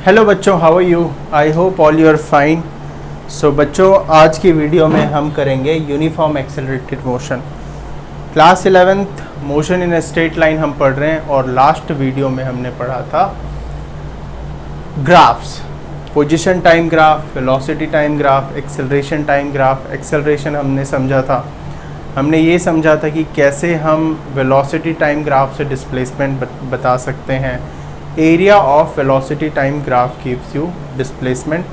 Hello बच्चों, how are you? I hope all you are fine. So बच्चों, आज की वीडियो में हम करेंगे uniform accelerated motion. Class 11th motion in straight line हम पढ़ रहे हैं और लास्ट वीडियो में हमने पढ़ा था graphs, position time graph, velocity time graph, acceleration time graph. Acceleration हमने समझा था, हमने ये समझा था कि कैसे हम वेलोसिटी टाइम ग्राफ से डिस्प्लेसमेंट बता सकते हैं। Area of velocity time graph gives you displacement,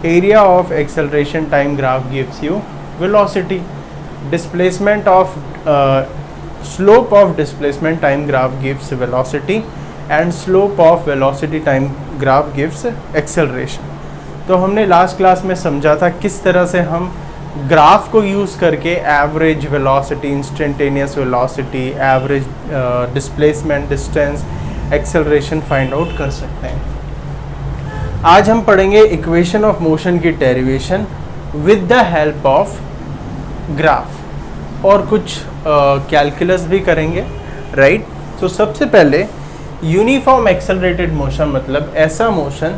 area of acceleration time graph gives you velocity, displacement of slope of displacement time graph gives velocity and slope of velocity time graph gives acceleration। तो हमने last class में समझा था किस तरह से हम graph को यूज़ करके average velocity, instantaneous velocity, average displacement, distance, acceleration find out कर सकते हैं। आज हम पढ़ेंगे इक्वेशन ऑफ मोशन की derivation with the help of graph और कुछ कैलकुलस भी करेंगे, राइट। तो सबसे पहले यूनिफॉर्म एक्सेलरेटेड मोशन मतलब ऐसा मोशन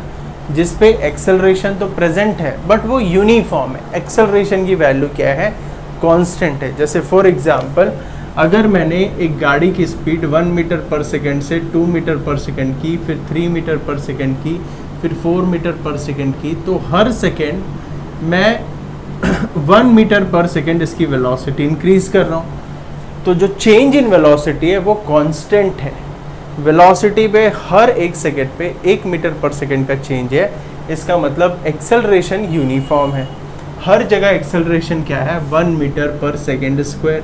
जिस पे एक्सेलरेशन तो प्रेजेंट है बट वो यूनिफॉर्म है। एक्सेलरेशन की वैल्यू क्या है? कांस्टेंट है। जैसे फॉर एग्जांपल, अगर मैंने एक गाड़ी की स्पीड 1 मीटर पर सेकेंड से 2 मीटर पर सेकेंड की, फिर 3 मीटर पर सेकेंड की, फिर 4 मीटर पर सेकेंड की, तो हर सेकेंड मैं 1 मीटर पर सेकेंड इसकी वेलोसिटी इंक्रीज कर रहा हूँ। तो जो चेंज इन वेलोसिटी है वो कांस्टेंट है। वेलोसिटी पे हर एक सेकेंड पे 1 मीटर पर सेकेंड का चेंज है। इसका मतलब एक्सेलरेशन यूनिफॉर्म है। हर जगह एक्सेलरेशन क्या है? 1 metre per second square,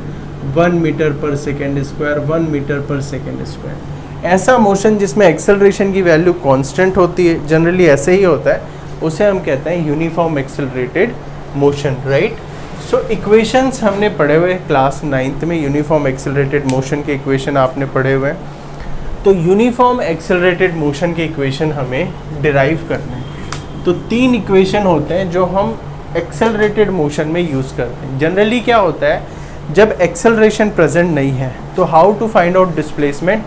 1 metre per second square, 1 metre per second square. ऐसा मोशन जिसमें एक्सेलरेशन की वैल्यू कांस्टेंट होती है, जनरली ऐसे ही होता है, उसे हम कहते हैं यूनिफॉर्म एक्सेलरेटेड मोशन, राइट। सो इक्वेशंस हमने पढ़े हुए क्लास 9th में, यूनिफॉर्म एक्सेलरेटेड मोशन के इक्वेशन आपने पढ़े हुए हैं। तो यूनिफॉर्म एक्सेलरेटेड मोशन के इक्वेशन हमें डिराइव करने हैं। तो 3 इक्वेशन होते हैं जो हम एक्सेलरेटेड मोशन में यूज़ करते हैं। जनरली क्या होता है, जब एक्सेलरेशन प्रेजेंट नहीं है तो how to find out displacement?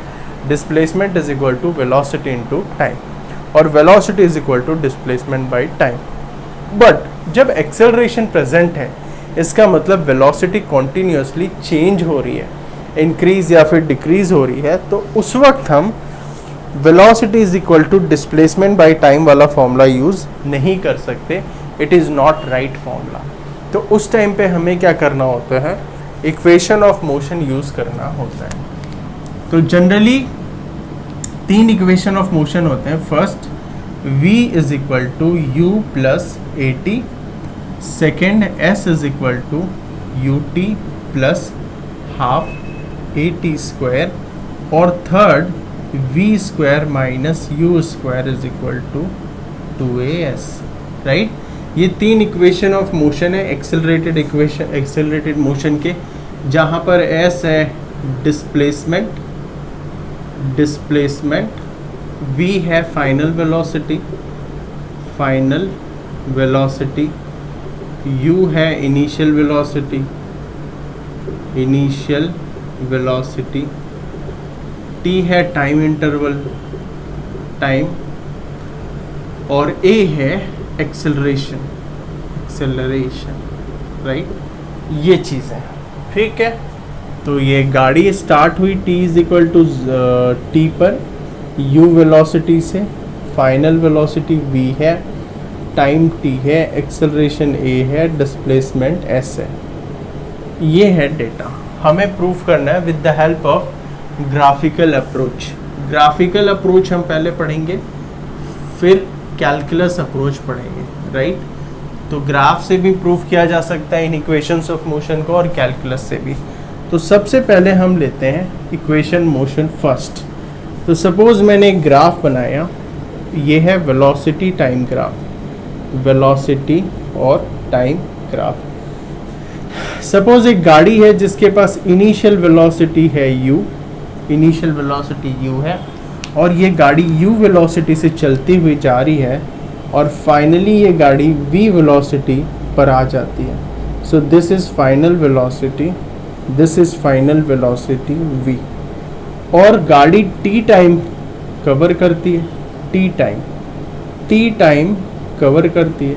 Displacement is equal to velocity into time, और velocity is equal to displacement by time. But जब एक्सेलरेशन प्रेजेंट है, इसका मतलब वेलोसिटी कॉन्टीन्यूसली चेंज हो रही है, इंक्रीज या फिर डिक्रीज हो रही है, तो उस वक्त हम velocity is equal to displacement by time वाला फॉर्मूला यूज़ नहीं कर सकते। It is not right formula. तो उस टाइम पे हमें क्या करना होता है? इक्वेशन ऑफ मोशन यूज़ करना होता है। तो जनरली 3 इक्वेशन ऑफ मोशन होते हैं। First, v is equal to u plus a t, second s is equal to u t plus half a t square, और third v square minus u square is equal to 2as, right. ये 3 equation of motion है accelerated equation, accelerated motion के, जहाँ पर s है displacement, v है final velocity, u है initial velocity, t है टाइम इंटरवल, और a है एक्सेलरेशन, राइट। ये चीज़ें, ठीक है। तो ये गाड़ी स्टार्ट हुई t is equal to t पर, u वेलोसिटी से, फाइनल वेलोसिटी v है, टाइम t है, एक्सेलरेशन a है, डिस्प्लेसमेंट s है। ये है डेटा। हमें प्रूफ करना है with the help of graphical approach. Graphical approach हम पहले पढ़ेंगे, फिर कैलकुलस अप्रोच पढ़ेंगे, राइट। तो ग्राफ से भी प्रूफ किया जा सकता है इन इक्वेशंस ऑफ मोशन को, और कैलकुलस से भी। तो सबसे पहले हम लेते हैं इक्वेशन मोशन फर्स्ट। तो सपोज मैंने एक ग्राफ बनाया, ये है वेलोसिटी टाइम ग्राफ, वेलोसिटी और टाइम ग्राफ। सपोज एक गाड़ी है जिसके पास इनिशियल वेलोसिटी है u, इनिशियल वेलोसिटी u है, और ये गाड़ी u वेलोसिटी से चलती हुई जा रही है, और फाइनली ये गाड़ी v वेलोसिटी पर आ जाती है। So this is final velocity, this is final velocity v, और गाड़ी t टाइम कवर करती है, t time, T time cover करती है,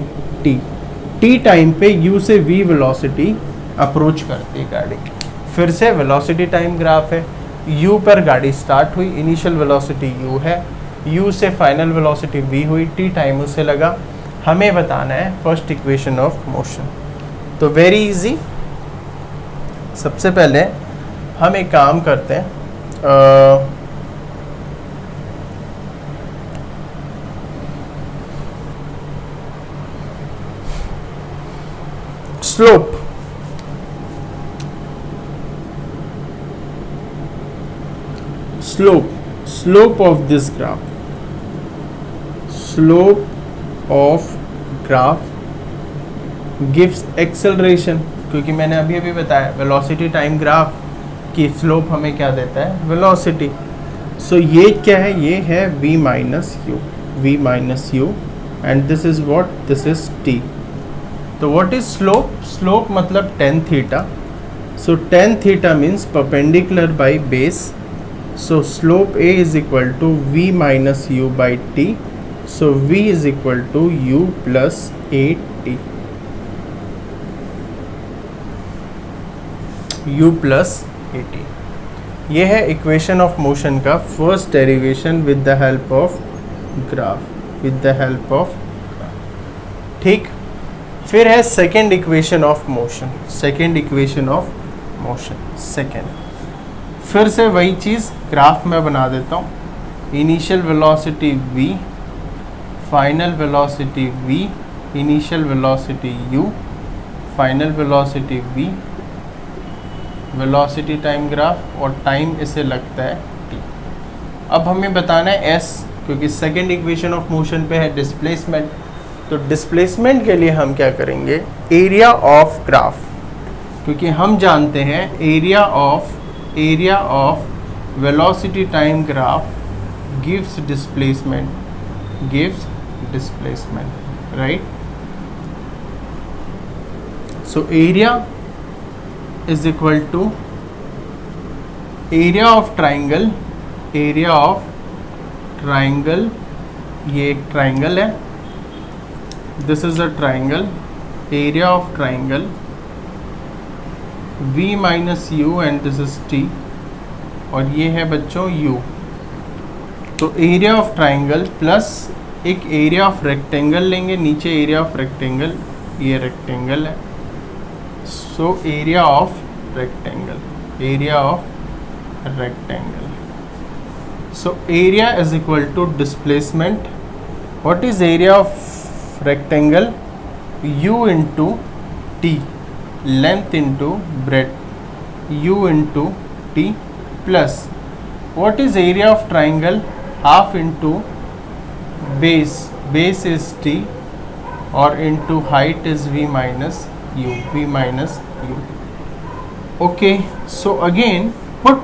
टी टाइम पे u से v वेलोसिटी अप्रोच करती है गाड़ी। फिर से वेलोसिटी टाइम ग्राफ है, u पर गाड़ी स्टार्ट हुई, इनिशियल वेलोसिटी u है, u से फाइनल वेलोसिटी v हुई, t टाइम उसे लगा। हमें बताना है फर्स्ट इक्वेशन ऑफ मोशन। तो वेरी इजी, सबसे पहले हम एक काम करते हैं, slope of this graph, slope of graph gives acceleration, क्योंकि मैंने अभी अभी बताया वेलोसिटी टाइम ग्राफ की स्लोप हमें क्या देता है, वेलोसिटी। सो ये क्या है, ये है v minus u and this is what, this is t। तो व्हाट इज स्लोप, स्लोप मतलब tan theta. So tan theta means perpendicular by base. So slope a is equal to v minus u by t. So v is equal to u plus at, u plus at। ये है equation of motion का first derivation with the help of graph, ठीक। फिर है second equation of motion, second. फिर से वही चीज़ graph में बना देता हूँ, initial velocity v, final velocity v, initial velocity u, final velocity v, velocity time graph, और टाइम इसे लगता है t। अब हमें बताना है s, क्योंकि सेकेंड इक्वेशन ऑफ मोशन पे है डिस्प्लेसमेंट। तो डिस्प्लेसमेंट के लिए हम क्या करेंगे, एरिया ऑफ ग्राफ, क्योंकि हम जानते हैं area of velocity time graph gives displacement, right. So area is equal to area of triangle, ये एक ट्राइंगल है, this is a triangle, area of triangle v minus u and this is t, और ये है बच्चों u। तो area of triangle plus एक area of rectangle लेंगे, नीचे एरिया ऑफ रेक्टेंगल, ये रेक्टेंगल है। So area of rectangle, so area is equal to displacement. What is area of rectangle, u into t, length into breadth, u into t, plus what is area of triangle, half into base is t, और into height is v minus u। Okay, so again put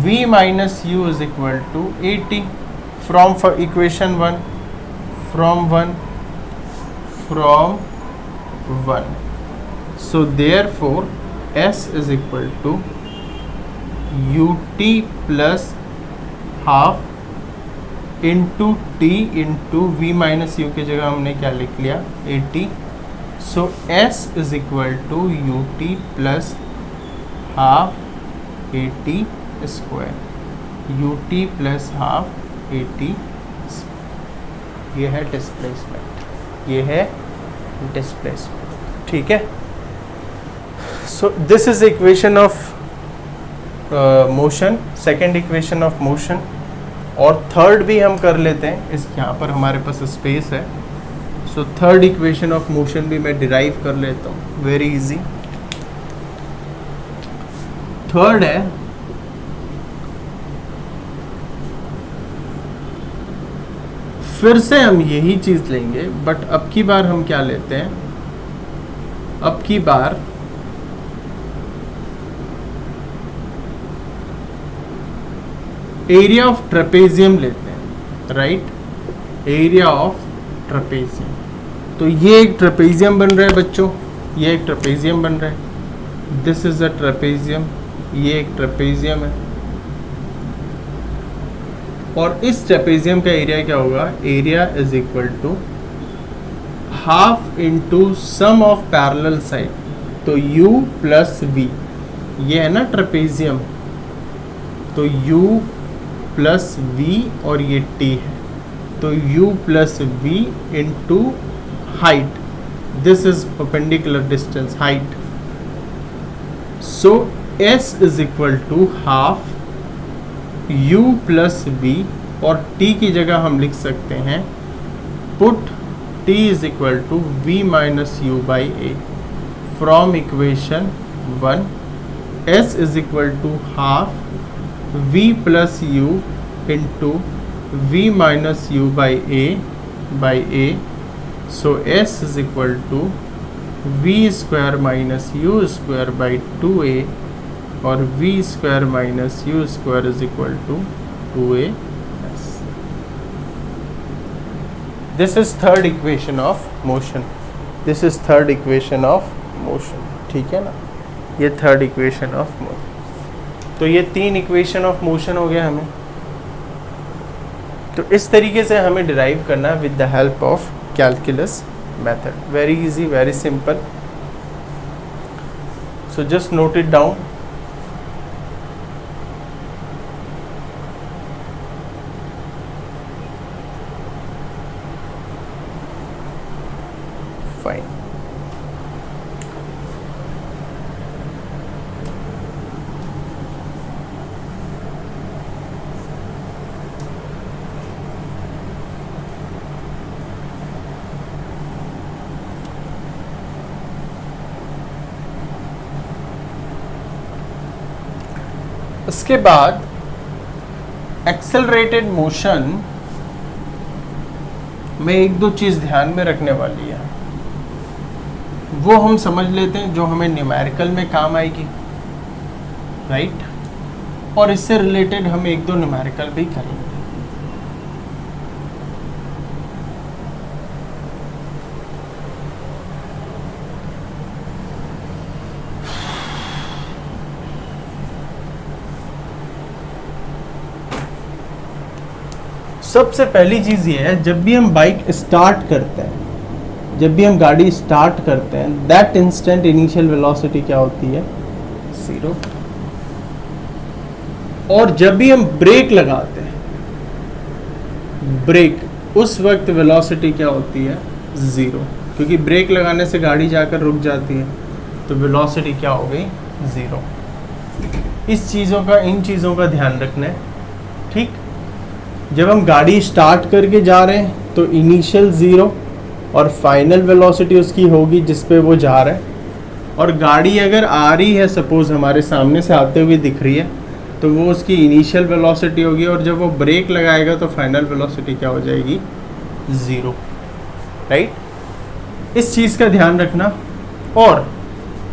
v minus u is equal to 80 from equation 1, from 1, so therefore s is equal to ut plus half into t into v minus u की जगह हमने क्या लिख लिया, 80। so s is equal to ut plus half 80 square, ut plus half 80। ये है displacement, ठीक है। So this is equation of motion, second equation of motion. और थर्ड भी हम कर लेते हैं, इस यहाँ पर हमारे पास स्पेस है। So third equation of motion भी मैं डिराइव कर लेता हूँ, वेरी इजी। थर्ड है फिर से हम यही चीज लेंगे, बट अब की बार हम क्या लेते हैं, अब की बार एरिया ऑफ ट्रेपेजियम लेते हैं, राइट, एरिया ऑफ ट्रेपेजियम। तो ये एक ट्रेपेजियम बन रहा है बच्चों, ये एक ट्रेपेजियम बन रहा है, दिस इज अ ट्रेपेजियम, ये एक ट्रेपेजियम है। और इस ट्रेपेजियम का एरिया क्या होगा, area is equal to half into sum of parallel side, तो u प्लस वी, ये है ना ट्रेपेजियम, तो u प्लस वी और ये t है, तो u plus v into height, this is perpendicular distance height, so s is equal to half u plus v, और t की जगह हम लिख सकते हैं put t is equal to v minus u by a, from equation 1 s is equal to half v plus u into v minus u by a, so s is equal to v square minus u square by 2a, और v square minus u square is equal to 2a। This is third equation of motion, this is third equation of motion, ठीक है ना, ये third equation of motion. तो ये 3 equation of motion हो गया हमें। तो इस तरीके से हमें डिराइव करना है with the help of calculus method, very easy, very simple. So just note it down. Fine, उसके बाद एक्सेलरेटेड मोशन में एक दो चीज़ ध्यान में रखने वाली है, वो हम समझ लेते हैं जो हमें न्यूमेरिकल में काम आएगी, राइट, और इससे रिलेटेड हम एक दो न्यूमेरिकल भी करेंगे। सबसे पहली चीज़ ये है, जब भी हम बाइक स्टार्ट करते हैं, जब भी हम गाड़ी स्टार्ट करते हैं, दैट इंस्टेंट इनिशियल वेलोसिटी क्या होती है, 0। और जब भी हम ब्रेक लगाते हैं, ब्रेक, उस वक्त वेलोसिटी क्या होती है, 0, क्योंकि ब्रेक लगाने से गाड़ी जाकर रुक जाती है, तो वेलोसिटी क्या हो गई, 0। इस चीज़ों का, इन चीज़ों का ध्यान रखना है, ठीक। जब हम गाड़ी स्टार्ट करके जा रहे हैं तो इनिशियल 0 और फाइनल वेलोसिटी उसकी होगी जिस पे वो जा रहा है। और गाड़ी अगर आ रही है, सपोज हमारे सामने से आते हुए दिख रही है, तो वो उसकी इनिशियल वेलोसिटी होगी, और जब वो ब्रेक लगाएगा तो फाइनल वेलोसिटी क्या हो जाएगी, 0, राइट। इस चीज़ का ध्यान रखना। और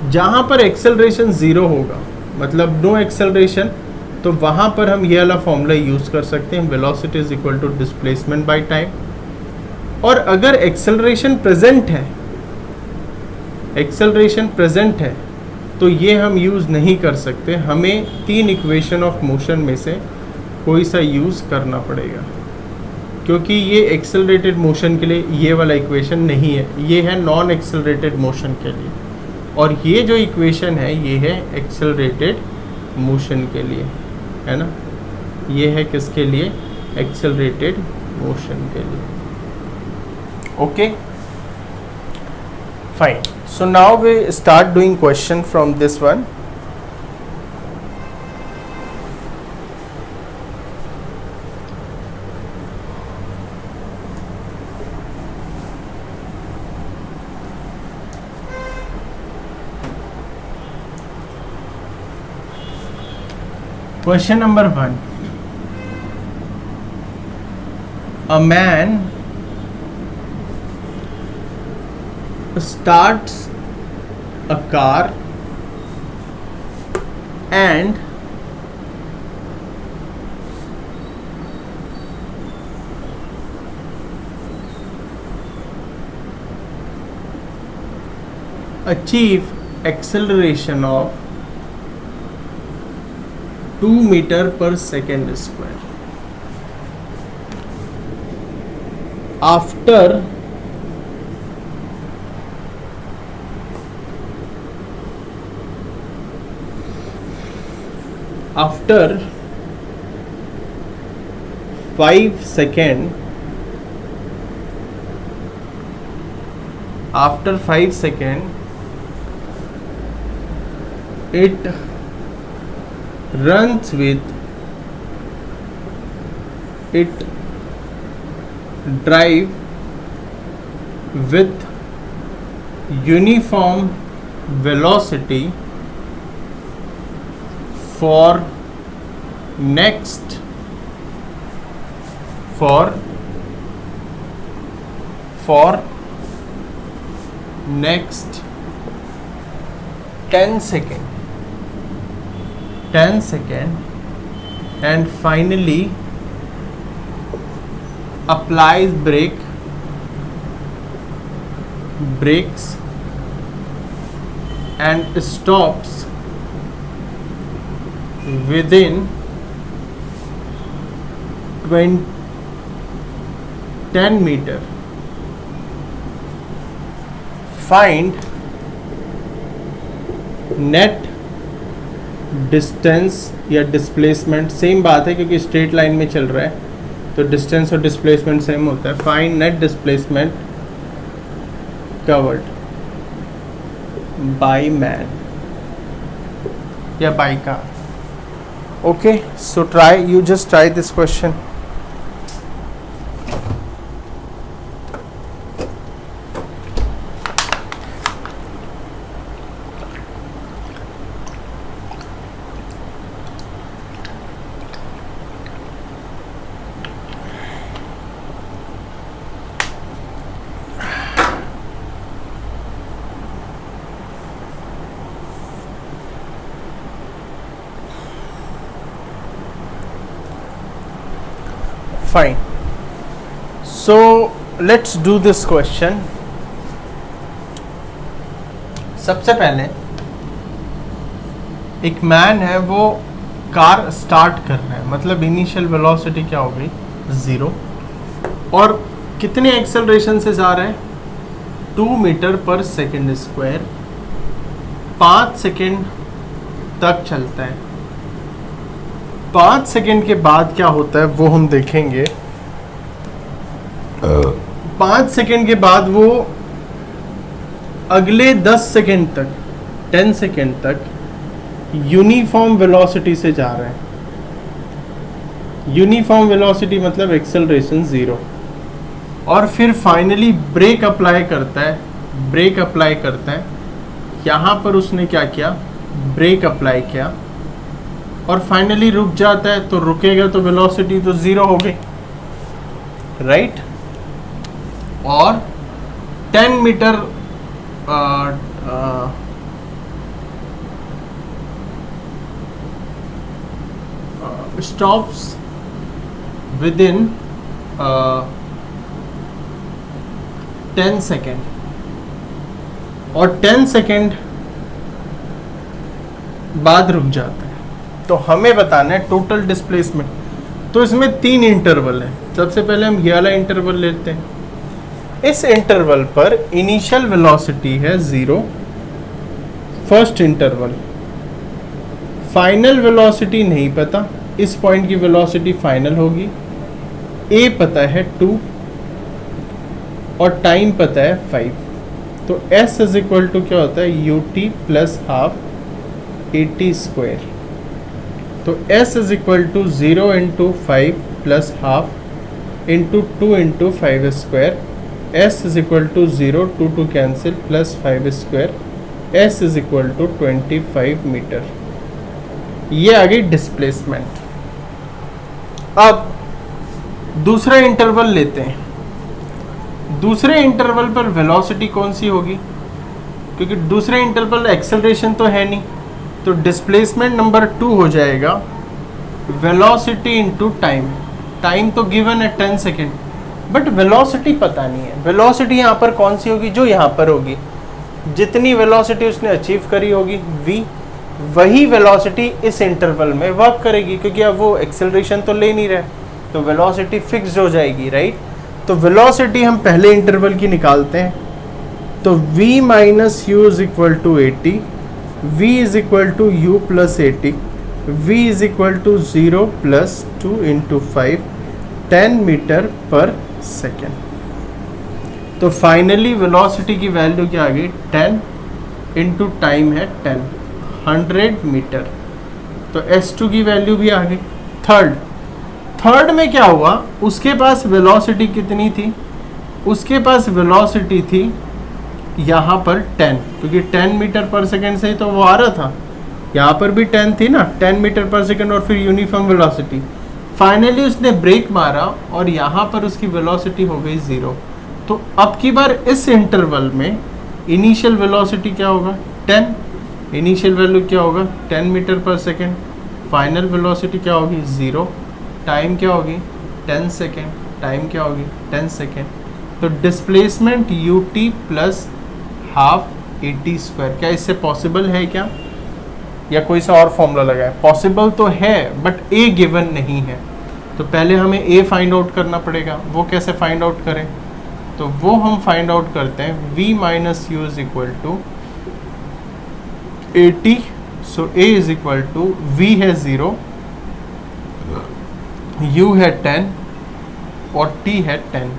जहाँ पर एक्सेलरेशन 0 होगा, मतलब नो एक्सेलरेशन, तो वहाँ पर हम ये वाला फॉर्मूला यूज़ कर सकते हैं, velocity is equal to displacement by time. और अगर एक्सेलरेशन प्रेजेंट है, एक्सेलरेशन प्रेजेंट है, तो ये हम यूज़ नहीं कर सकते, हमें 3 इक्वेशन ऑफ मोशन में से कोई सा यूज़ करना पड़ेगा, क्योंकि ये एक्सेलरेटेड मोशन के लिए ये वाला इक्वेशन नहीं है, ये है नॉन एक्सेलरेटेड मोशन के लिए, और ये जो इक्वेशन है ये है एक्सेलरेटेड मोशन के लिए, है ना। ये है किसके लिए, एक्सेलरेटेड मोशन के लिए। Okay, fine. So now we start doing question from this one. Question number 1. A man starts a car and achieve acceleration of 2 metre per second square. after after 5 second, after 5 second it runs with, it drive with uniform velocity for next for next 10 second and finally applies brakes and stops within 10 meter. Find net distance या displacement, same बात है क्योंकि straight line में चल रहा है तो distance और डिस्प्लेसमेंट सेम होता है. Find net displacement covered by man या by car. Okay, so try, you just try this question. Fine. So let's do this question. सबसे पहले एक मैन है, वो कार स्टार्ट कर रहा है, मतलब इनिशियल वेलोसिटी क्या हो गई 0, और कितने एक्सेलरेशन से जा रहा है 2 metre per second square, 5 second तक चलता है. 5 सेकेंड के बाद क्या होता है वो हम देखेंगे. 5 सेकेंड के बाद वो अगले 10 सेकेंड तक, 10 सेकेंड तक यूनिफॉर्म वेलोसिटी से जा रहा है. यूनिफॉर्म वेलोसिटी मतलब एक्सेलरेशन 0, और फिर फाइनली ब्रेक अप्लाई करता है. यहाँ पर उसने क्या किया, ब्रेक अप्लाई किया और फाइनली रुक जाता है. तो रुकेगा तो वेलोसिटी तो 0 हो गई, राइट. और 10 metre stops within 10 second, और 10 सेकेंड बाद रुक जाता है. तो हमें बताना है टोटल डिस्प्लेसमेंट. तो इसमें 3 इंटरवल है. सबसे पहले हम ये वाला इंटरवल लेते हैं. इस इंटरवल पर इनिशियल वेलोसिटी है 0, फर्स्ट इंटरवल. फाइनल वेलोसिटी नहीं पता, इस पॉइंट की वेलोसिटी फाइनल होगी. ए पता है 2 और टाइम पता है 5. तो S इज इक्वल टू क्या होता है, UT plus half AT square. तो S is equal to 0 into 5 plus half into 2 into 5 square. S is equal to 0, 2 cancel, plus 5 square. S is equal to 25 metre. ये आ गई displacement. अब दूसरा interval लेते हैं. दूसरे इंटरवल पर वेलोसिटी कौन सी होगी, क्योंकि दूसरे इंटरवल एक्सेलरेशन तो है नहीं, तो डिस्प्लेसमेंट नंबर 2 हो जाएगा वेलोसिटी इनटू टाइम. टाइम तो गिवन है 10 सेकेंड, बट वेलोसिटी पता नहीं है. वेलोसिटी यहाँ पर कौन सी होगी, जो यहाँ पर होगी. जितनी वेलोसिटी उसने अचीव करी होगी v, वही वेलोसिटी इस इंटरवल में वर्क करेगी, क्योंकि अब वो एक्सेलरेशन तो ले नहीं रहा है, तो वेलोसिटी फिक्स्ड हो जाएगी, राइट. तो वेलोसिटी हम पहले इंटरवल की निकालते हैं, तो v minus u is equal to 80, v is equal to u plus 80, v is equal to 0 plus 2 into 5, 10 metre per second. तो फाइनली वेलोसिटी की वैल्यू क्या आ गई, 10 इंटू टाइम है 10, 100 मीटर। तो S2 की वैल्यू भी आ गई। थर्ड में क्या हुआ, उसके पास वेलोसिटी कितनी थी, उसके पास वेलोसिटी थी यहाँ पर 10, क्योंकि 10 मीटर पर सेकेंड से ही तो वो आ रहा था, यहाँ पर भी 10 थी ना, 10 मीटर पर सेकेंड और फिर यूनिफॉर्म वेलोसिटी। फाइनली उसने ब्रेक मारा और यहाँ पर उसकी वेलोसिटी हो गई 0। तो अब की बार इस इंटरवल में इनिशियल वेलोसिटी क्या होगा, 10, इनिशियल वैल्यू क्या होगा 10 metre per second, final velocity क्या होगी 0, टाइम क्या होगी 10 सेकेंड, टाइम क्या होगी 10 सेकेंड। तो displacement ut plus half 80 square, क्या इससे पॉसिबल है क्या, या कोई सा और फॉर्मूला लगाए, पॉसिबल तो है बट a गिवन नहीं है। तो पहले हमें a फाइंड आउट करना पड़ेगा, वो कैसे फाइंड आउट करें, तो वो हम फाइंड आउट करते हैं v minus u is equal to 80, so a is equal to v है 0, u है 10 और t है 10,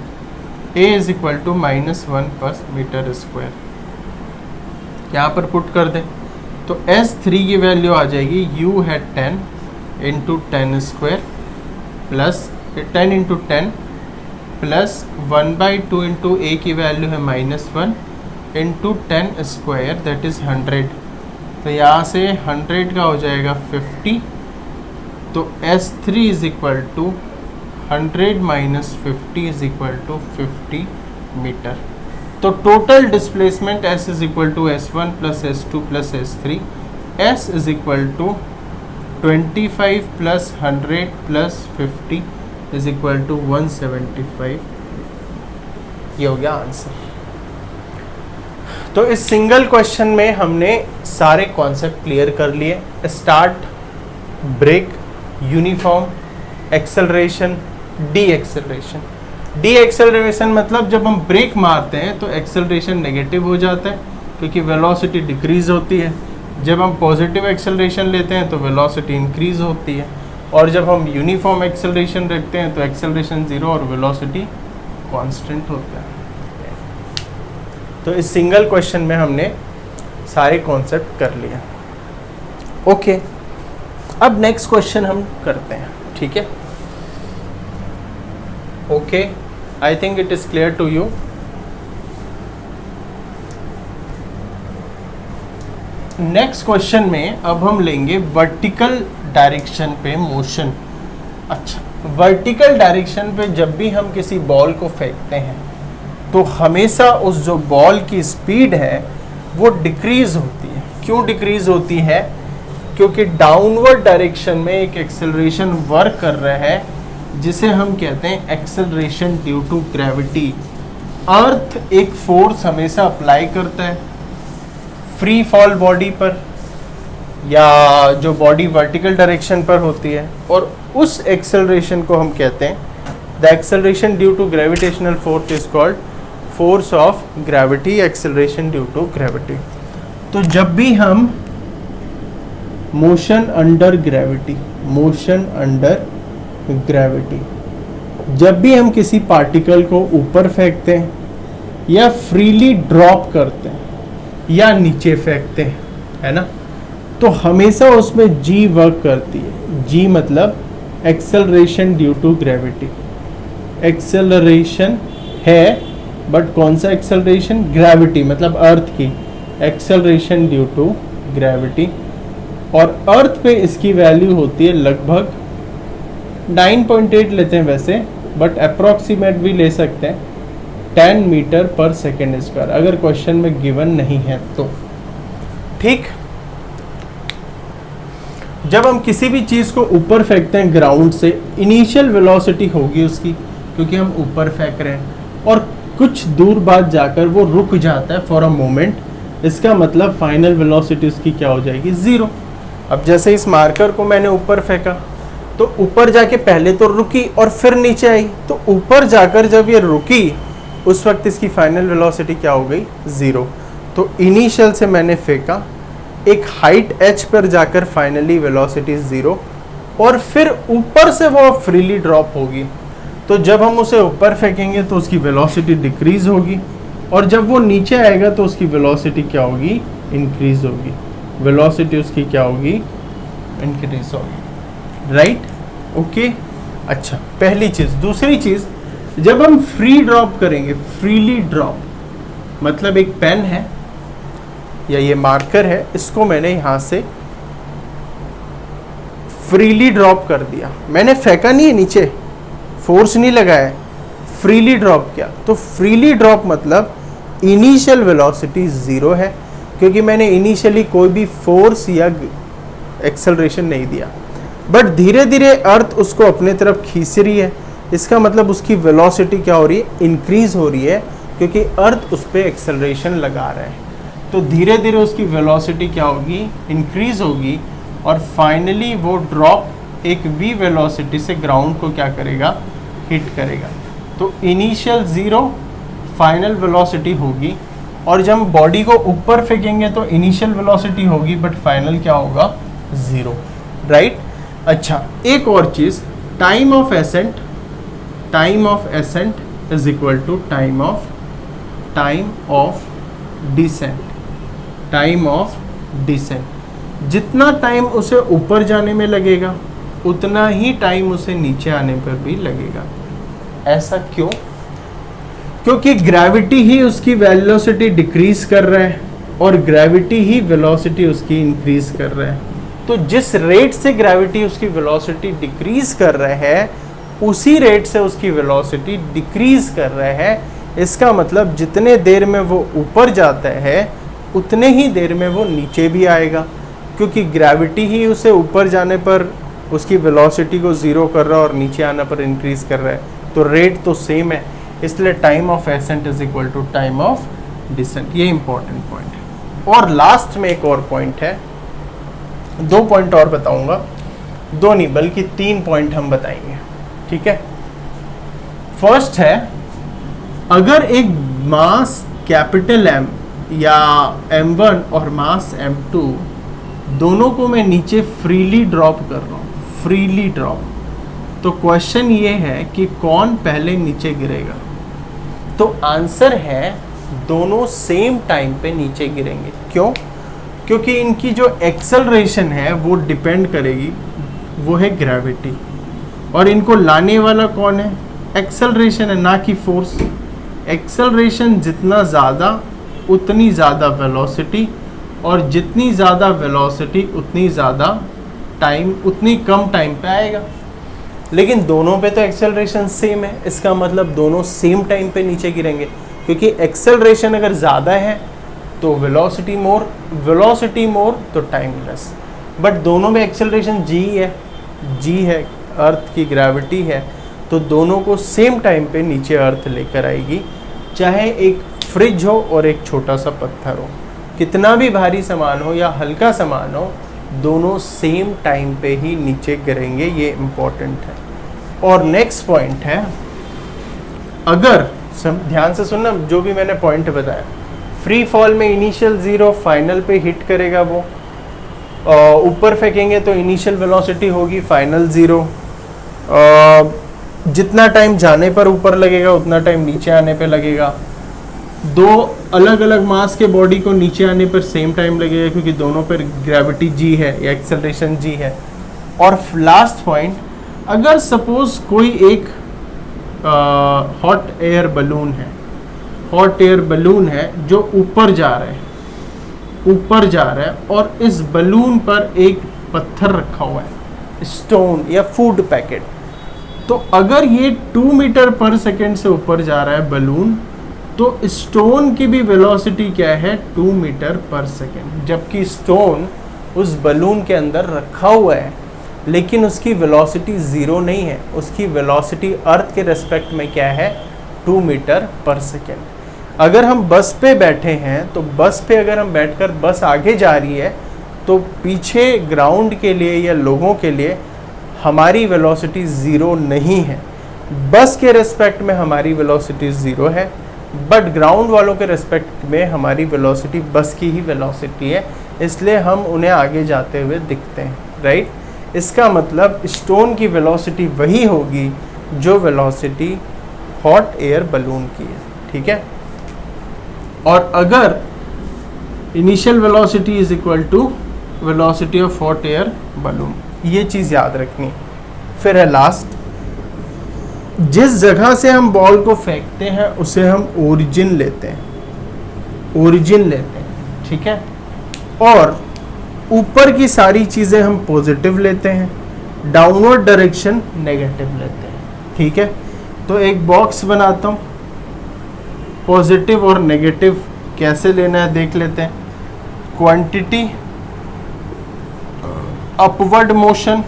a इज इक्वल टू -1 पर मीटर स्क्वायर। यहाँ पर पुट कर दें तो S3 की वैल्यू आ जाएगी, u है 10 into 10 square plus 10 into 10 plus 1/2 into a की वैल्यू है -1 इंटू 10 स्क्वायर दैट इज़ 100। तो यहाँ से 100 का हो जाएगा 50, तो S3 is equal to 100 minus 50 is equal to 50 metre. तो total displacement S is equal to S1 plus S2 plus S3, S is equal to 25 plus 100 plus 50 is equal to 175। ये हो गया आंसर। तो इस सिंगल क्वेश्चन में हमने सारे concept clear कर लिए, start, brake, uniform, acceleration, de acceleration. De acceleration मतलब जब हम ब्रेक मारते हैं तो एक्सेलरेशन नेगेटिव हो जाता है क्योंकि वेलोसिटी डिक्रीज होती है, जब हम पॉजिटिव एक्सेलरेशन लेते हैं तो वेलोसिटी इंक्रीज होती है, और जब हम यूनिफॉर्म एक्सेलरेशन रखते हैं तो एक्सेलरेशन 0 और वेलोसिटी कांस्टेंट होता है। तो इस सिंगल क्वेश्चन में हमने सारे कॉन्सेप्ट कर लिया। ओके, अब नेक्स्ट क्वेश्चन हम करते हैं, ठीक है। Okay, I think it is clear to you. Next question में अब हम लेंगे वर्टिकल डायरेक्शन पे मोशन। अच्छा, वर्टिकल डायरेक्शन पे जब भी हम किसी बॉल को फेंकते हैं तो हमेशा उस जो बॉल की स्पीड है वो डिक्रीज होती है। क्यों डिक्रीज होती है? क्योंकि डाउनवर्ड डायरेक्शन में एक एक्सेलरेशन वर्क कर रहा है जिसे हम कहते हैं एक्सेलरेशन ड्यू टू ग्रेविटी। अर्थ एक फोर्स हमेशा अप्लाई करता है फ्री फॉल बॉडी पर या जो बॉडी वर्टिकल डायरेक्शन पर होती है, और उस एक्सेलरेशन को हम कहते हैं the acceleration due to gravitational force is called force of gravity, acceleration due to gravity. तो जब भी हम motion under gravity, motion under gravity, जब भी हम किसी पार्टिकल को ऊपर फेंकते हैं या फ्रीली ड्रॉप करते हैं या नीचे फेंकते हैं, है ना, तो हमेशा उसमें g वर्क करती है। g मतलब acceleration due to gravity. Acceleration है बट कौन सा एक्सेलरेशन? ग्रेविटी मतलब अर्थ की एक्सेलरेशन ड्यू टू ग्रेविटी, और अर्थ पे इसकी वैल्यू होती है लगभग 9.8 लेते हैं वैसे, बट अप्रॉक्सीमेट भी ले सकते हैं 10 मीटर पर सेकेंड स्क्वायर, अगर क्वेश्चन में गिवन नहीं है तो। ठीक, जब हम किसी भी चीज़ को ऊपर फेंकते हैं ग्राउंड से, इनिशियल वेलोसिटी होगी उसकी क्योंकि हम ऊपर फेंक रहे हैं, और कुछ दूर बाद जाकर वो रुक जाता है फॉर अ मोमेंट, इसका मतलब फाइनल वेलोसिटी उसकी क्या हो जाएगी? 0। अब जैसे इस मार्कर को मैंने ऊपर फेंका तो ऊपर जाके पहले तो रुकी और फिर नीचे आई, तो ऊपर जाकर जब ये रुकी उस वक्त इसकी फाइनल वेलोसिटी क्या हो गई, 0। तो इनिशियल से मैंने फेंका, एक हाइट h पर जाकर फाइनली वेलोसिटी 0, और फिर ऊपर से वो फ्रीली ड्रॉप होगी। तो जब हम उसे ऊपर फेंकेंगे तो उसकी वेलोसिटी डिक्रीज होगी, और जब वो नीचे आएगा तो उसकी वेलोसिटी क्या होगी, इंक्रीज होगी। वेलोसिटी उसकी क्या होगी, इंक्रीज होगी, राइट, ओके। अच्छा, पहली चीज़। दूसरी चीज़, जब हम फ्री ड्रॉप करेंगे, फ्रीली ड्रॉप, मतलब एक पेन है या ये मार्कर है, इसको मैंने यहाँ से फ्रीली ड्रॉप कर दिया, मैंने फेंका नहीं है नीचे, फोर्स नहीं लगाया, फ्रीली ड्रॉप किया। तो फ्रीली ड्रॉप मतलब इनिशियल वेलोसिटी 0 है, क्योंकि मैंने इनिशियली कोई भी फोर्स या एक्सेलरेशन नहीं दिया, बट धीरे धीरे अर्थ उसको अपने तरफ खींच रही है। इसका मतलब उसकी वेलोसिटी क्या हो रही है, इंक्रीज हो रही है, क्योंकि अर्थ उस पर एक्सेलरेशन लगा रहा है। तो धीरे धीरे उसकी वेलोसिटी क्या होगी, इंक्रीज होगी, और फाइनली वो ड्रॉप एक v वेलोसिटी से ग्राउंड को क्या करेगा, हिट करेगा। तो इनिशियल 0 फाइनल वेलोसिटी होगी, और जब हम बॉडी को ऊपर फेंकेंगे तो इनिशियल वेलोसिटी होगी बट फाइनल क्या होगा, 0, राइट। अच्छा, एक और चीज़, time of ascent is equal to time of descent. जितना टाइम उसे ऊपर जाने में लगेगा उतना ही टाइम उसे नीचे आने पर भी लगेगा। ऐसा क्यों? क्योंकि ग्रेविटी ही उसकी वेलोसिटी डिक्रीज कर रहा है और ग्रेविटी ही वेलोसिटी उसकी इंक्रीज कर रहा है। तो जिस रेट से ग्रेविटी उसकी वेलोसिटी डिक्रीज कर रहा है उसी रेट से उसकी वेलोसिटी डिक्रीज कर रहा है। इसका मतलब जितने देर में वो ऊपर जाता है उतने ही देर में वो नीचे भी आएगा, क्योंकि ग्रेविटी ही उसे ऊपर जाने पर उसकी वेलोसिटी को 0 कर रहा है और नीचे आने पर इंक्रीज कर रहा है। तो रेट तो सेम है, इसलिए time of ascent is equal to time of descent. ये इंपॉर्टेंट पॉइंट है। और लास्ट में एक और पॉइंट है, 2 पॉइंट और बताऊंगा, 2 नहीं बल्कि 3 पॉइंट हम बताएंगे, ठीक है। फर्स्ट है, अगर एक मास कैपिटल M या M1 और मास M2 दोनों को मैं नीचे फ्रीली ड्रॉप कर रहा हूँ, फ्रीली ड्रॉप, तो क्वेश्चन ये है कि कौन पहले नीचे गिरेगा। तो आंसर है दोनों सेम टाइम पे नीचे गिरेंगे। क्यों? क्योंकि इनकी जो एक्सेलरेशन है वो डिपेंड करेगी, वो है ग्रेविटी, और इनको लाने वाला कौन है, एक्सेलरेशन है, ना कि फोर्स। एक्सेलरेशन जितना ज़्यादा उतनी ज़्यादा वेलोसिटी, और जितनी ज़्यादा वेलोसिटी उतनी ज़्यादा टाइम, उतनी कम टाइम पे आएगा। लेकिन दोनों पे तो एक्सेलरेशन सेम है, इसका मतलब दोनों सेम टाइम पे नीचे गिरेंगे, क्योंकि एक्सेलरेशन अगर ज़्यादा है तो वेलोसिटी मोर तो टाइम लेस। बट दोनों में एक्सेलरेशन जी है, अर्थ की ग्रेविटी है, तो दोनों को सेम टाइम पे नीचे अर्थ लेकर आएगी। चाहे एक फ्रिज हो और एक छोटा सा पत्थर हो, कितना भी भारी सामान हो या हल्का सामान हो, दोनों सेम टाइम पे ही नीचे गिरेंगे। ये इम्पोर्टेंट है। और नेक्स्ट पॉइंट है, अगर ध्यान से सुनना जो भी मैंने पॉइंट बताया, फ्री फॉल में इनिशियल 0 फाइनल पे हिट करेगा, वो ऊपर फेंकेंगे तो इनिशियल वेलोसिटी होगी फाइनल 0, जितना टाइम जाने पर ऊपर लगेगा उतना टाइम नीचे आने पे लगेगा। 2 अलग अलग मास के बॉडी को नीचे आने पर सेम टाइम लगेगा, क्योंकि दोनों पर ग्रेविटी जी है या एक्सेलरेशन जी है। और लास्ट पॉइंट, अगर सपोज कोई एक हॉट एयर बलून है जो ऊपर जा रहा है और इस बलून पर एक पत्थर रखा हुआ है, स्टोन या फूड पैकेट। तो अगर ये 2 मीटर पर सेकेंड से ऊपर जा रहा है बलून, तो स्टोन की भी वेलोसिटी क्या है, 2 मीटर पर सेकेंड, जबकि स्टोन उस बलून के अंदर रखा हुआ है लेकिन उसकी वेलोसिटी 0 नहीं है, उसकी वेलोसिटी अर्थ के रेस्पेक्ट में क्या है, 2 मीटर पर सेकेंड। अगर हम बस पे बैठे हैं तो बस पे अगर हम बैठकर बस आगे जा रही है तो पीछे ग्राउंड के लिए या लोगों के लिए हमारी वेलोसिटी ज़ीरो नहीं है। बस के रिस्पेक्ट में हमारी वेलोसिटी ज़ीरो है, बट ग्राउंड वालों के रिस्पेक्ट में हमारी वेलोसिटी बस की ही वेलोसिटी है, इसलिए हम उन्हें आगे जाते हुए दिखते हैं, राइट। इसका मतलब स्टोन की वेलोसिटी वही होगी जो वेलोसिटी हॉट एयर बलून की है, ठीक है। और अगर initial velocity is equal to velocity of hot air balloon, ये चीज़ याद रखनी। फिर है लास्ट, जिस जगह से हम बॉल को फेंकते हैं उसे हम ओरिजिन लेते हैं, ओरिजिन लेते हैं, ठीक है। और ऊपर की सारी चीज़ें हम पॉजिटिव लेते हैं, डाउनवर्ड डायरेक्शन नेगेटिव लेते हैं, ठीक है। तो एक बॉक्स बनाता हूँ, पॉजिटिव और नेगेटिव कैसे लेना है देख लेते हैं। Quantity, upward motion,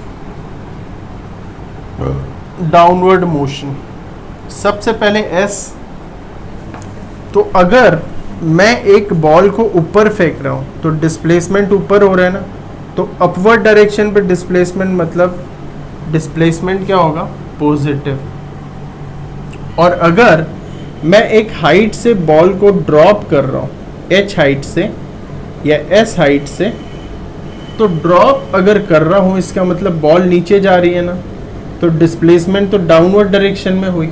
downward motion. सबसे पहले एस, तो अगर मैं एक बॉल को ऊपर फेंक रहा हूँ तो डिस्प्लेसमेंट ऊपर हो रहा है ना, तो अपवर्ड डायरेक्शन पे डिस्प्लेसमेंट, मतलब डिस्प्लेसमेंट क्या होगा, पॉजिटिव। और अगर मैं एक हाइट से बॉल को ड्रॉप कर रहा हूँ, एच हाइट से या एस हाइट से, तो ड्रॉप अगर कर रहा हूँ इसका मतलब बॉल नीचे जा रही है ना, तो डिस्प्लेसमेंट तो डाउनवर्ड डायरेक्शन में हुई,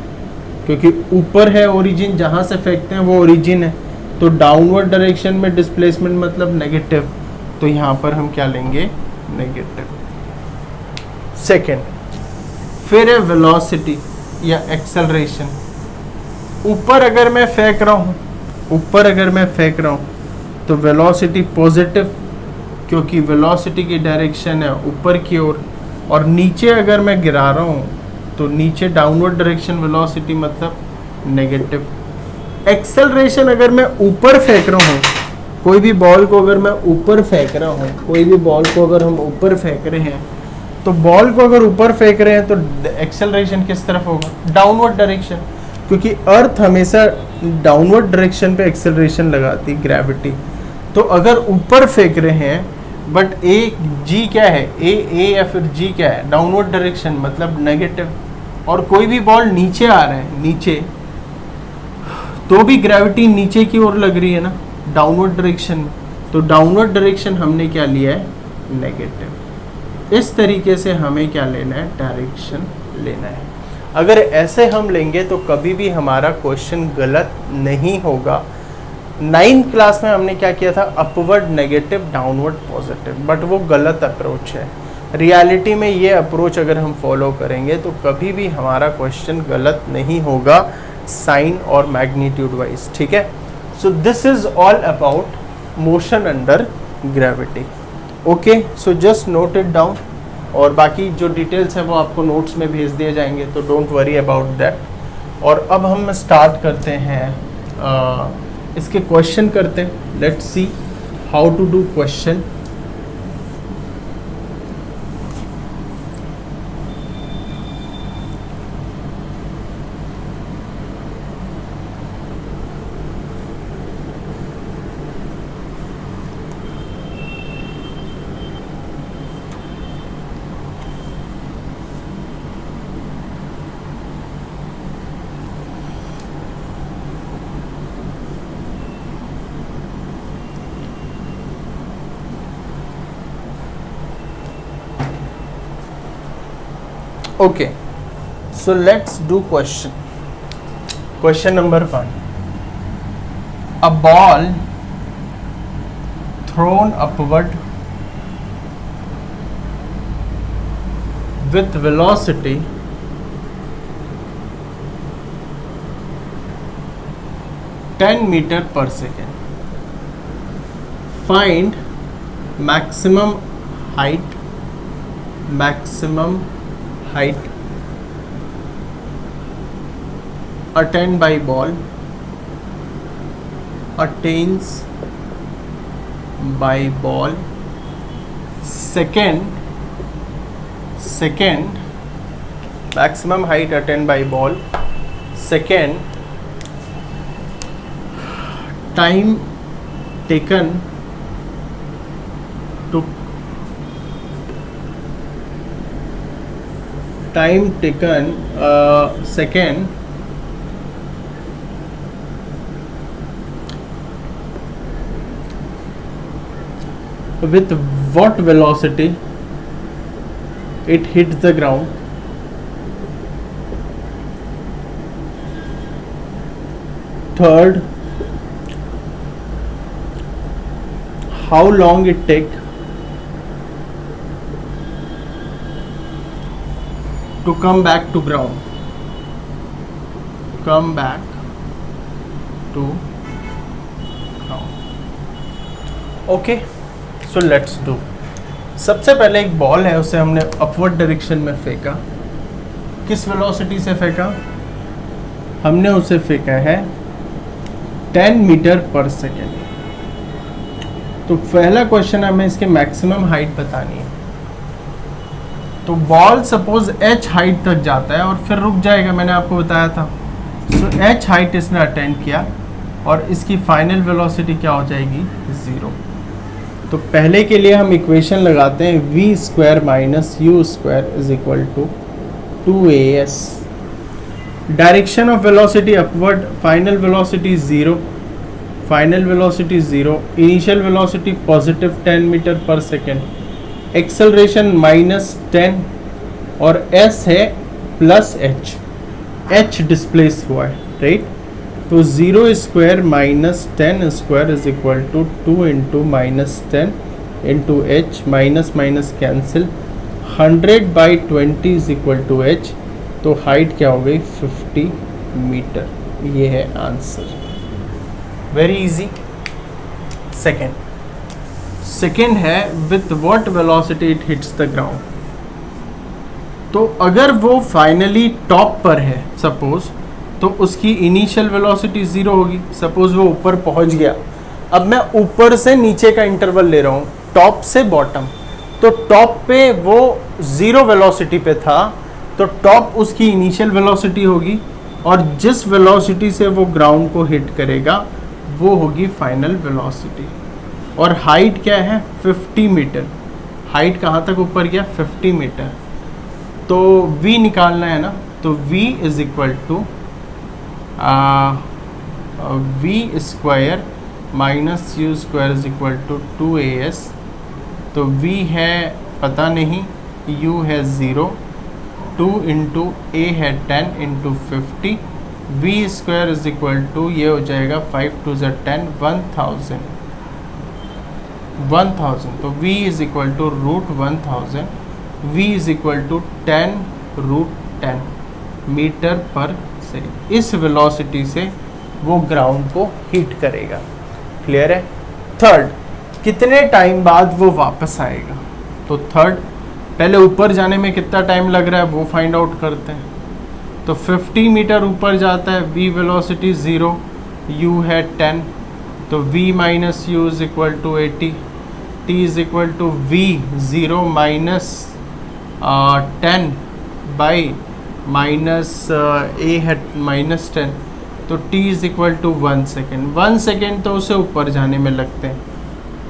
क्योंकि ऊपर है ओरिजिन, जहाँ से फेंकते हैं वो ओरिजिन है, तो डाउनवर्ड डायरेक्शन में डिस्प्लेसमेंट मतलब नेगेटिव, तो यहाँ पर हम क्या लेंगे, नेगेटिव। सेकेंड, फिर है वेलोसिटी या एक्सेलरेशन। ऊपर अगर मैं फेंक रहा हूँ, ऊपर अगर मैं फेंक रहा हूँ तो वेलोसिटी पॉजिटिव, क्योंकि वेलोसिटी की डायरेक्शन है ऊपर की ओर। और नीचे अगर मैं गिरा रहा हूँ तो नीचे डाउनवर्ड डायरेक्शन वेलोसिटी मतलब नेगेटिव। एक्सेलरेशन अगर मैं ऊपर फेंक रहा हूँ, कोई भी बॉल को अगर मैं ऊपर फेंक रहा हूँ, कोई भी बॉल को अगर हम ऊपर फेंक रहे हैं, तो बॉल को अगर ऊपर फेंक रहे हैं तो एक्सेलरेशन किस तरफ होगा, डाउनवर्ड डायरेक्शन, क्योंकि अर्थ हमेशा डाउनवर्ड डायरेक्शन पे एक्सेलरेशन लगाती, ग्रेविटी। तो अगर ऊपर फेंक रहे हैं, बट ए जी क्या है, ए या फिर जी क्या है, डाउनवर्ड डायरेक्शन मतलब नेगेटिव। और कोई भी बॉल नीचे आ रहा है, नीचे, तो भी ग्रेविटी नीचे की ओर लग रही है ना, डाउनवर्ड डायरेक्शन में, तो डाउनवर्ड डायरेक्शन हमने क्या लिया है, नेगेटिव। इस तरीके से हमें क्या लेना है, डायरेक्शन लेना है। अगर ऐसे हम लेंगे तो कभी भी हमारा क्वेश्चन गलत नहीं होगा। 9th क्लास में हमने क्या किया था, upward negative, downward positive, but वो गलत अप्रोच है। रियलिटी में ये अप्रोच अगर हम फॉलो करेंगे तो कभी भी हमारा क्वेश्चन गलत नहीं होगा, साइन और मैग्नीट्यूड वाइज, ठीक है। So this is all about motion under gravity. Okay, so just note it down, और बाकी जो डिटेल्स है वो आपको नोट्स में भेज दिए जाएंगे, तो डोंट वरी अबाउट दैट। और अब हम स्टार्ट करते हैं, इसके क्वेश्चन करते हैं। Let's see how to do question. Okay, so let's do question. Question number 1. A ball thrown upward with velocity 10 meter per second. Find maximum height attained by ball, attains by ball. Second, maximum height attained by ball. Second, time taken to time taken, second, with what velocity it hit the ground, third, how long it take to come back to ground, come back to ground. Okay, so let's do. सबसे पहले एक ball है, उसे हमने upward direction में फेंका. किस velocity से फेंका? हमने उसे फेंका है 10 मीटर पर सेकेंड. तो पहला क्वेश्चन हमें इसके मैक्सिमम हाइट बतानी है. तो बॉल सपोज h हाइट तक जाता है और फिर रुक जाएगा, मैंने आपको बताया था. सो h हाइट इसने अटेंड किया और इसकी फाइनल वेलोसिटी क्या हो जाएगी? 0. तो पहले के लिए हम इक्वेशन लगाते हैं v square minus u square is equal to 2as. Direction of velocity upward, final velocity 0, final velocity 0, initial velocity positive 10 metre per second, acceleration -10 और s है प्लस h डिस्प्लेस हुआ है, राइट. तो 0 square minus 10 square is equal to 2 into minus 10 into h, minus minus cancel, 100/20 is equal to h. तो height क्या हो गई? 50 metre. ये है आंसर. Very easy. सेकेंड है with what velocity it hits the ground. तो अगर वो फाइनली टॉप पर है सपोज, तो उसकी इनिशियल वेलोसिटी 0 होगी. सपोज वो ऊपर पहुंच गया. अब मैं ऊपर से नीचे का इंटरवल ले रहा हूँ, टॉप से बॉटम. तो टॉप पे वो 0 वेलोसिटी पे था, तो टॉप उसकी इनिशियल वेलोसिटी होगी और जिस वेलोसिटी से वो ग्राउंड को हिट करेगा वो होगी फाइनल वेलोसिटी. और हाइट क्या है? 50 मीटर. हाइट कहाँ तक ऊपर गया? 50 मीटर. तो v निकालना है ना, तो v is equal to v square minus u square is equal to 2as. तो v है पता नहीं, u है 0, 2 इंटू a है 10 into 50, v square is equal to ये हो जाएगा 5 2 ज़ा 10, 1000. तो v is equal to root 1000, v is equal to 10 root 10 metre per second. इस वेलोसिटी से वो ग्राउंड को हिट करेगा. क्लियर है? थर्ड, कितने टाइम बाद वो वापस आएगा? तो थर्ड, पहले ऊपर जाने में कितना टाइम लग रहा है वो फाइंड आउट करते हैं. तो 50 मीटर ऊपर जाता है, v वेलोसिटी 0, u है 10, तो v minus u is equal to 80, t is equal to v 0 minus 10 by minus a है माइनस 10, तो t is equal to 1 second. 1 second तो उसे ऊपर जाने में लगते हैं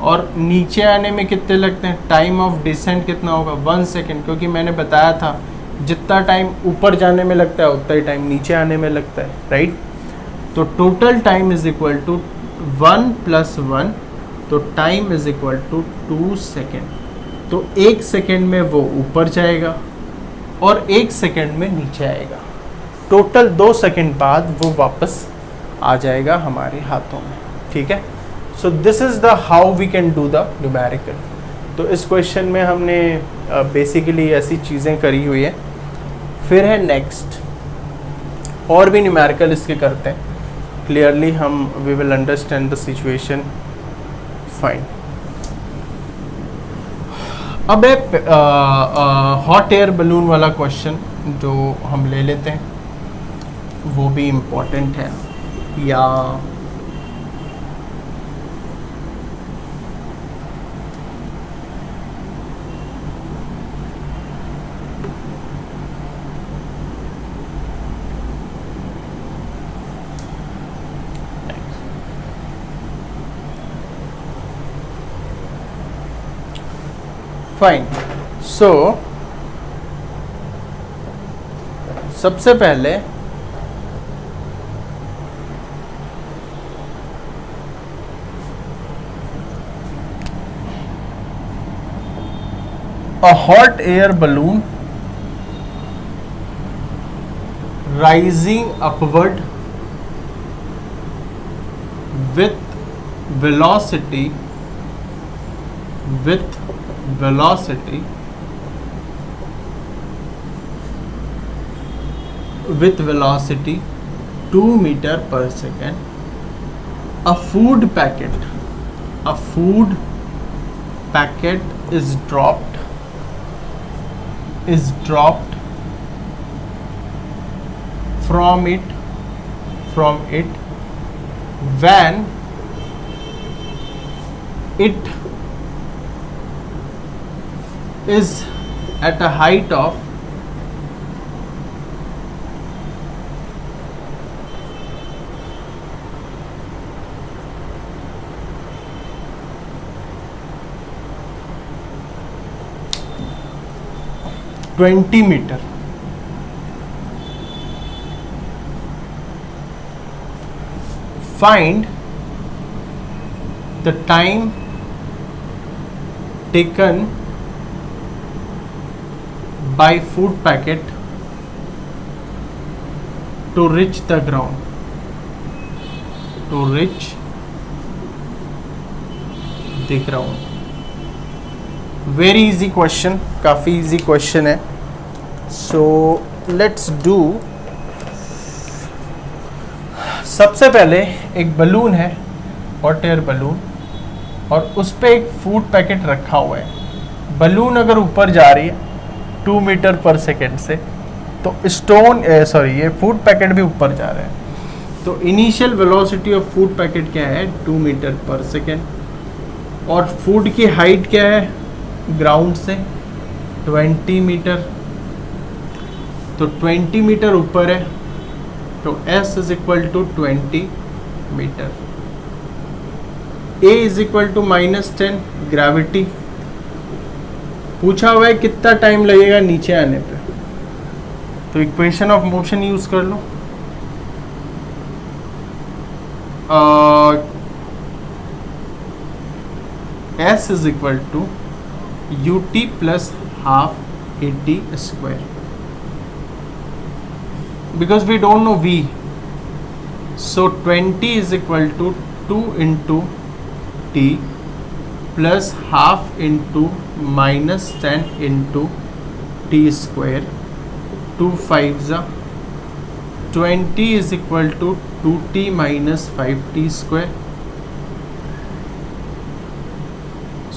और नीचे आने में कितने लगते हैं? टाइम ऑफ डिसेंट कितना होगा? 1 सेकेंड, क्योंकि मैंने बताया था जितना टाइम ऊपर जाने में लगता है उतना ही टाइम नीचे आने में लगता है, राइट. तो total time is equal to 1 + 1, तो time is equal to 2 second. तो 1 सेकेंड में वो ऊपर जाएगा और 1 सेकेंड में नीचे आएगा. टोटल 2 सेकेंड बाद वो वापस आ जाएगा हमारे हाथों में. ठीक है. So this is the how we can do the numerical. तो इस क्वेश्चन में हमने बेसिकली ऐसी चीज़ें करी हुई है. फिर है नेक्स्ट, और भी न्यूमेरिकल इसके करते हैं. क्लियरली हम we will understand the situation fine. अब है हॉट एयर बलून वाला क्वेश्चन जो हम ले लेते हैं, वो भी इम्पोर्टेंट है. या fine. So सबसे पहले a hot air balloon rising upward with velocity with velocity 2 meter per second. A food packet is dropped from it when it is at a height of 20 meter. Find the time taken by food packet to reach the ground. Very easy question, काफ़ी easy question है. So let's do. सबसे पहले एक balloon है, hot air balloon, और उस पर एक फूड पैकेट रखा हुआ है. बलून अगर ऊपर जा रही है 2 मीटर पर सेकेंड से, तो ये फूड पैकेट भी ऊपर जा रहा है. तो initial velocity of food packet क्या है? 2 मीटर पर सेकेंड. और फूड की हाइट क्या है ग्राउंड से? 20 मीटर. तो 20 मीटर ऊपर है, तो S is equal to 20 metre. A is equal to -10 gravity. पूछा हुआ है कितना टाइम लगेगा नीचे आने पे, तो इक्वेशन ऑफ मोशन यूज कर लो. S is equal to ut plus half AT square. Because we don't know V, so 20 is equal to 2 into T plus half into -10 into T square. 2 5s are 20 is equal to 2T minus 5T square.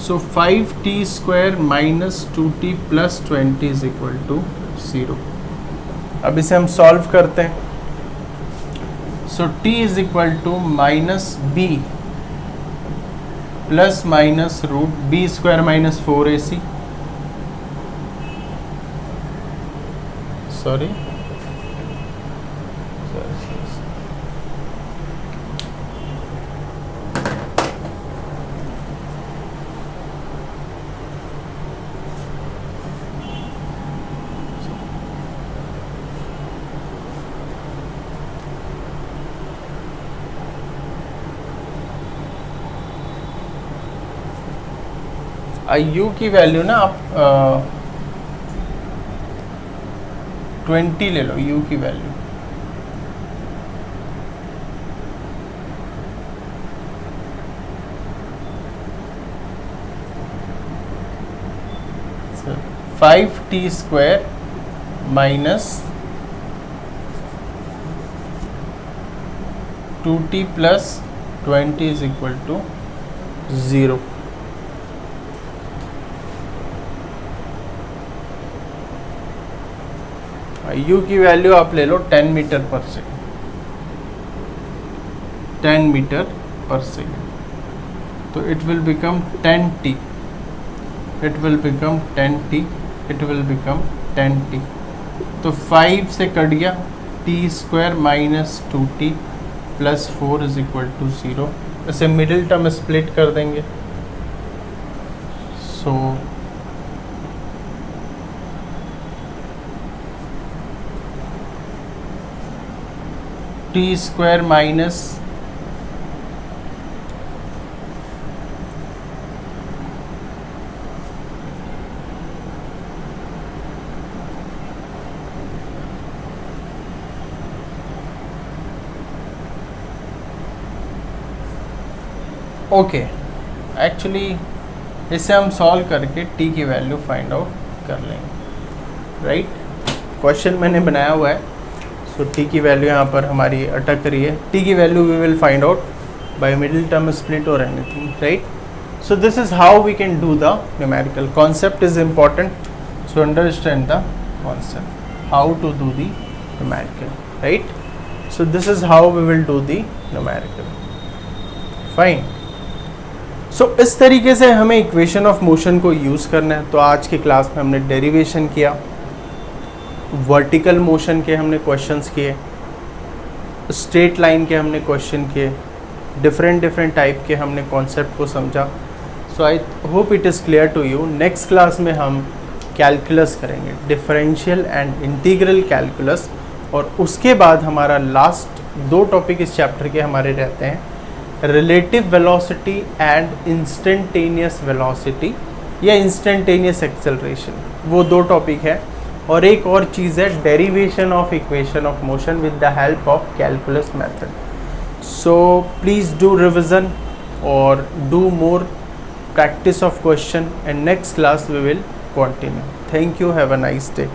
So 5T square minus 2T plus 20 is equal to 0. अब इसे हम solve करते हैं. So T is equal to -B plus minus root B square minus 4AC. Sorry, U की value ना आप 20 ले लो. U की value so 5T square minus 2T plus 20 is equal to 0. U की वैल्यू आप ले लो 10 metre per second. 10 metre per second. तो it will become 10T. It will become 10T. It will become 10T. तो 5 से कट गया. T square minus 2T plus 4 is equal to 0. इसे मिडिल टर्म स्प्लिट कर देंगे. So t square minus okay actually इसे हम solve करके t की वैल्यू फाइंड आउट कर लेंगे, राइट। क्वेश्चन मैंने बनाया हुआ है, सो t की वैल्यू यहाँ पर हमारी अटक रही है। t की value we will find out by middle term split और anything, right. So this is how we can do the numerical. Concept is important, so understand the concept how to do the numerical, right. So this is how we will do the numerical, fine. So इस तरीके से हमें equation of motion को use करना है। तो आज की क्लास में हमने डेरिवेशन किया, वर्टिकल मोशन के हमने क्वेश्चंस किए, स्ट्रेट लाइन के हमने क्वेश्चन किए, डिफरेंट टाइप के हमने कॉन्सेप्ट को समझा। So I hope it is clear to you. Next class में हम कैलकुलस करेंगे, डिफरेंशियल एंड इंटीग्रल कैलकुलस, और उसके बाद हमारा लास्ट 2 टॉपिक इस चैप्टर के हमारे रहते हैं, relative velocity and instantaneous velocity या इंस्टेंटेनियस एक्सेलरेशन, वो 2 टॉपिक है। और एक और चीज़ है derivation of equation of motion with the help of calculus method. So please do revision और do more practice of question, and next class we will continue. Thank you, have a nice day.